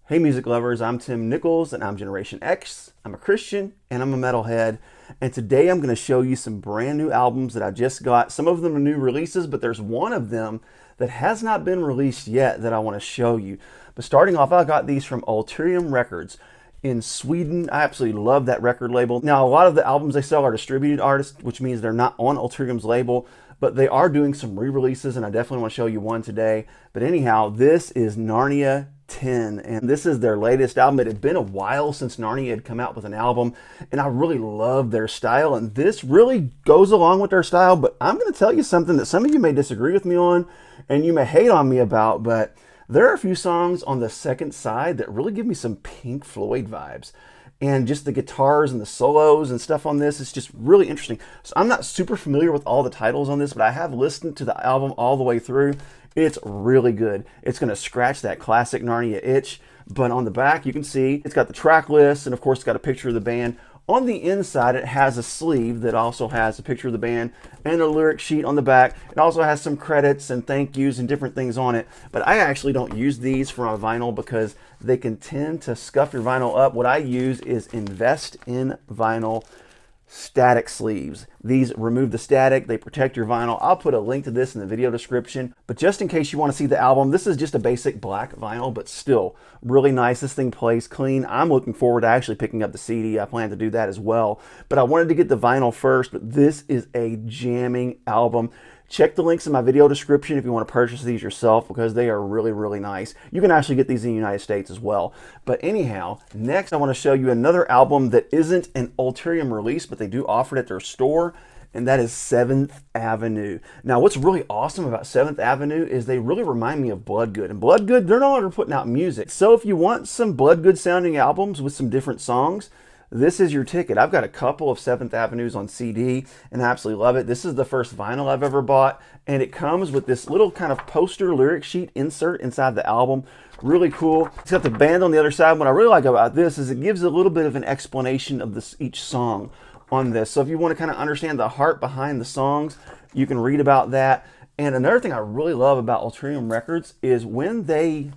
Hey music lovers, I'm Tim Nichols and I'm Generation X. I'm a Christian and I'm a metalhead. And today I'm going to show you some brand new albums that I just got. Some of them are new releases, but there's one of them that has not been released yet that I want to show you. But starting off, I got these from Ulterium Records in Sweden. I absolutely love that record label. Now, a lot of the albums they sell are distributed artists, which means they're not on Ulterium's label, but they are doing some re-releases, and I definitely want to show you one today. But anyhow, this is Narnia 10, and this is their latest album. It had been a while since Narnia had come out with an album, and I really love their style, and this really goes along with their style. But I'm going to tell you something that some of you may disagree with me on, and you may hate on me about, but there are a few songs on the second side that really give me some Pink Floyd vibes. And just the guitars and the solos and stuff on this is just really interesting. So I'm not super familiar with all the titles on this, but I have listened to the album all the way through. It's really good. It's going to scratch that classic Narnia itch. But on the back, you can see it's got the track list, and of course, it's got a picture of the band. On the inside, it has a sleeve that also has a picture of the band and a lyric sheet on the back. It also has some credits and thank yous and different things on it. But I actually don't use these for my vinyl because they can tend to scuff your vinyl up. What I use is Invest in Vinyl static sleeves. These remove the static, they protect your vinyl. I'll put a link to this in the video description, but just in case you want to see the album, this is just a basic black vinyl, but still really nice. This thing plays clean. I'm looking forward to actually picking up the CD. I plan to do that as well, but I wanted to get the vinyl first. But this is a jamming album. Check the links in my video description if you want to purchase these yourself, because they are really, really nice. You can actually get these in the United States as well. But anyhow, next I want to show you another album that isn't an Ulterium release, but they do offer it at their store, and that is 7th Avenue. Now, what's really awesome about 7th Avenue is they really remind me of Bloodgood. And Bloodgood, they're no longer putting out music. So if you want some Bloodgood sounding albums with some different songs, this is your ticket. I've got a couple of 7th Avenues on CD and I absolutely love it. This is the first vinyl I've ever bought, and it comes with this little kind of poster lyric sheet insert inside the album. Really cool. It's got the band on the other side. What I really like about this is it gives a little bit of an explanation of each song on this. So if you want to kind of understand the heart behind the songs, you can read about that. And another thing I really love about Ulterium Records is when they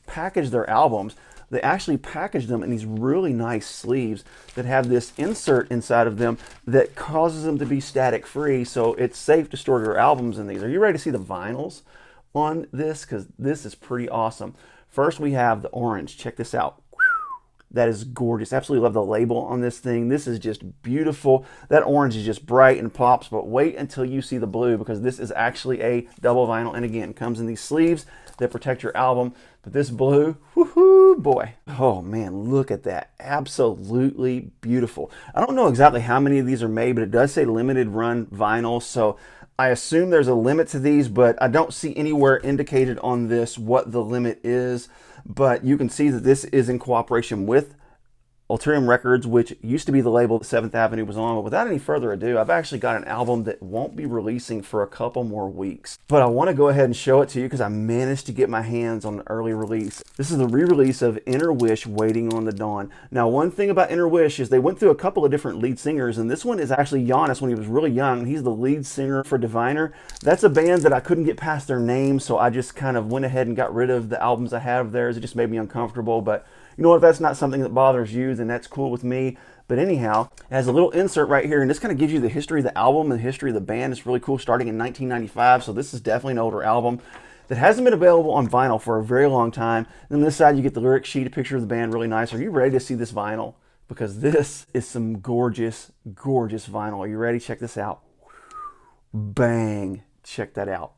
package their albums, they actually package them in these really nice sleeves that have this insert inside of them that causes them to be static free, so it's safe to store your albums in these. Are you ready to see the vinyls on this? Because this is pretty awesome. First, we have the orange. Check this out. That is gorgeous. Absolutely love the label on this thing. This is just beautiful. That orange is just bright and pops, but wait until you see the blue, because this is actually a double vinyl, and again, comes in these sleeves that protect your album. But this blue, woohoo, boy. Oh man, look at that. Absolutely beautiful. I don't know exactly how many of these are made, but it does say limited run vinyl, so I assume there's a limit to these, but I don't see anywhere indicated on this what the limit is. But you can see that this is in cooperation with Ulterium Records, which used to be the label that 7th Avenue was on. But without any further ado, I've actually got an album that won't be releasing for a couple more weeks. But I want to go ahead and show it to you because I managed to get my hands on an early release. This is the re-release of InnerWish, Waiting on the Dawn. Now, one thing about InnerWish is they went through a couple of different lead singers, and this one is actually Giannis when he was really young. He's the lead singer for Diviner. That's a band that I couldn't get past their name, so I just kind of went ahead and got rid of the albums I had of theirs. It just made me uncomfortable, but you know what, if that's not something that bothers you, then that's cool with me. But anyhow, it has a little insert right here, and this kind of gives you the history of the album and the history of the band. It's really cool, starting in 1995, so this is definitely an older album that hasn't been available on vinyl for a very long time. And on this side, you get the lyric sheet, a picture of the band, really nice. Are you ready to see this vinyl? Because this is some gorgeous, gorgeous vinyl. Are you ready? Check this out. Bang. Check that out.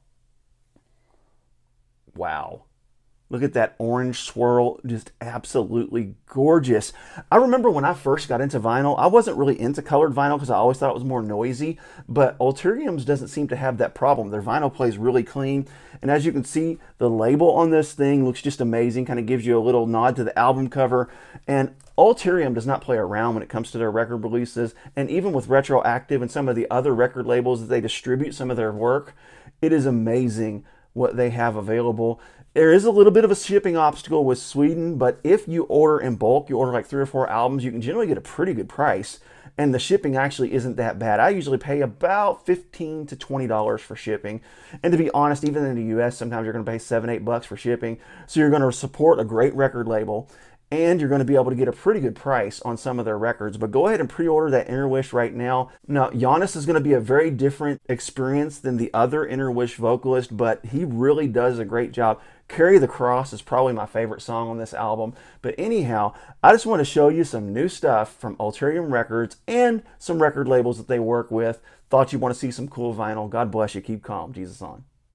Wow. Look at that orange swirl, just absolutely gorgeous. I remember when I first got into vinyl, I wasn't really into colored vinyl because I always thought it was more noisy, but Ulterium's doesn't seem to have that problem. Their vinyl plays really clean, and as you can see, the label on this thing looks just amazing, kind of gives you a little nod to the album cover, and Ulterium does not play around when it comes to their record releases, and even with Retroactive and some of the other record labels that they distribute some of their work, it is amazing what they have available. There is a little bit of a shipping obstacle with Sweden, but if you order in bulk, you order like 3 or 4 albums, you can generally get a pretty good price. And the shipping actually isn't that bad. I usually pay about $15 to $20 for shipping. And to be honest, even in the US, sometimes you're going to pay $7, $8 for shipping. So you're going to support a great record label, and you're going to be able to get a pretty good price on some of their records. But go ahead and pre-order that InnerWish right now. Now, Giannis is going to be a very different experience than the other InnerWish vocalist, but he really does a great job. Carry the Cross is probably my favorite song on this album. But anyhow, I just want to show you some new stuff from Ulterium Records and some record labels that they work with. Thought you want to see some cool vinyl. God bless you. Keep calm. Jesus on.